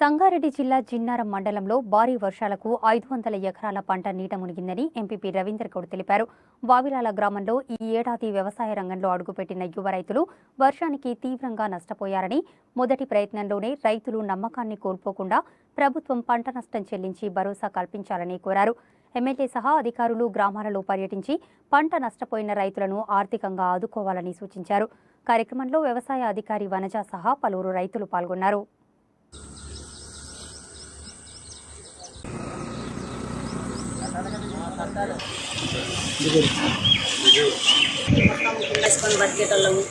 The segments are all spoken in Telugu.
సంగారెడ్డి జిల్లా జిన్నారం మండలంలో భారీ వర్షాలకు 500 ఎకరాల పంట నీట మునిగిందని ఎంపీపీ రవీందర్ గౌడ్ తెలిపారు. వావిలాల గ్రామంలో ఈ ఏడాది వ్యవసాయ రంగంలో అడుగుపెట్టిన యువ రైతులు వర్షానికి తీవ్రంగా నష్టపోయారని, మొదటి ప్రయత్నంలోనే రైతులు నమ్మకాన్ని కోల్పోకుండా ప్రభుత్వం పంట నష్టం చెల్లించి భరోసా కల్పించాలని కోరారు. ఎమ్మెల్యే సహా అధికారులు గ్రామాలలో పర్యటించి పంట నష్టపోయిన రైతులను ఆర్థికంగా ఆదుకోవాలని సూచించారు. కార్యక్రమంలో వ్యవసాయ అధికారి వనజ సహా పలువురు రైతులు పాల్గొన్నారు. వేసుకొని బతికేటోళ్ళము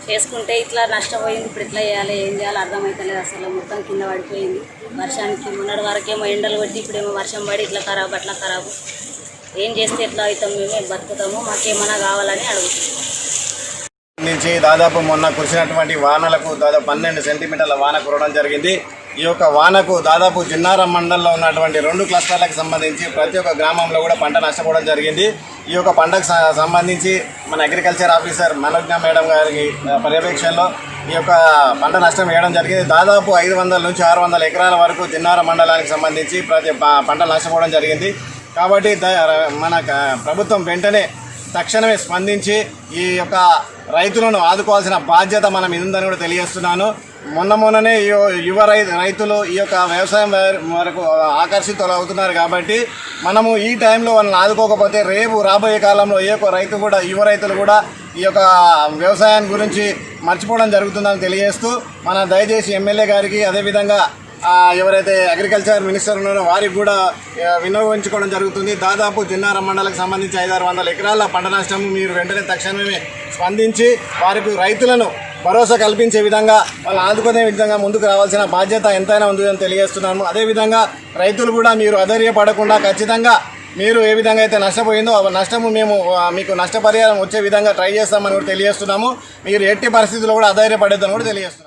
చేసుకుంటే ఇట్లా నష్టపోయింది. ఇప్పుడు ఇట్లా చేయాలి, ఏం చేయాలి అర్థమవుతలేదు. అసలు మొత్తం కింద పడిపోయింది వర్షానికి. మొన్నటి వరకేమో ఎండలు కొట్టి ఇప్పుడేమో వర్షం పడి ఇట్లా ఖరాబ్ అట్లా ఖరాబు. ఏం చేస్తే ఎట్లా అవుతాం, మేమే బతుకుతాము, మాకేమన్నా కావాలని అడుగుతాం. నుంచి దాదాపు మొన్న కురిసినటువంటి వానలకు దాదాపు 12 సెంటీమీటర్ల వాన కురవడం జరిగింది. ఈ యొక్క వానకు దాదాపు జిన్నారం మండలంలో ఉన్నటువంటి 2 క్లస్టర్లకు సంబంధించి ప్రతి ఒక్క గ్రామంలో కూడా పంట నష్టపోవడం జరిగింది. ఈ యొక్క పంటకు సంబంధించి మన అగ్రికల్చర్ ఆఫీసర్ మనోజ్ఞ మేడం గారి పర్యవేక్షణలో ఈ యొక్క పంట నష్టం వేయడం జరిగింది. దాదాపు 500 నుంచి 600 ఎకరాల వరకు జిన్నారం మండలానికి సంబంధించి ప్రతి పంట నష్టపోవడం జరిగింది. కాబట్టి మన ప్రభుత్వం వెంటనే తక్షణమే స్పందించి ఈ యొక్క రైతులను ఆదుకోవాల్సిన బాధ్యత మన మీద ఉందని కూడా తెలియజేస్తున్నాను. మొన్ననే యువ రైతులు ఈ యొక్క వ్యవసాయం వరకు ఆకర్షితులు అవుతున్నారు. కాబట్టి మనము ఈ టైంలో వాళ్ళని ఆదుకోకపోతే రేపు రాబోయే కాలంలో ఏ ఒక్క రైతు కూడా, యువ రైతులు కూడా ఈ యొక్క వ్యవసాయం గురించి మర్చిపోవడం జరుగుతుందని తెలియజేస్తూ, మన దయచేసి ఎమ్మెల్యే గారికి, అదేవిధంగా ఎవరైతే అగ్రికల్చర్ మినిస్టర్ ఉన్నారో వారికి కూడా వినియోగించుకోవడం జరుగుతుంది. దాదాపు జిన్నారం మండలకు సంబంధించి 500-600 ఎకరాల పంట నష్టం మీరు వెంటనే తక్షణమే స్పందించి వారికి రైతులను భరోసా కల్పించే విధంగా, వాళ్ళు ఆదుకునే విధంగా ముందుకు రావాల్సిన బాధ్యత ఎంతైనా ఉందని తెలియజేస్తున్నాము. అదేవిధంగా రైతులు కూడా మీరు అధైర్యపడకుండా ఖచ్చితంగా మీరు ఏ విధంగా అయితే నష్టపోయిందో ఆ నష్టము మేము మీకు నష్టపరిహారం వచ్చే విధంగా ట్రై చేస్తామని కూడా తెలియజేస్తున్నాము. మీరు ఎట్టి పరిస్థితుల్లో కూడా అధైర్యపడేద్దని కూడా తెలియజేస్తున్నాము.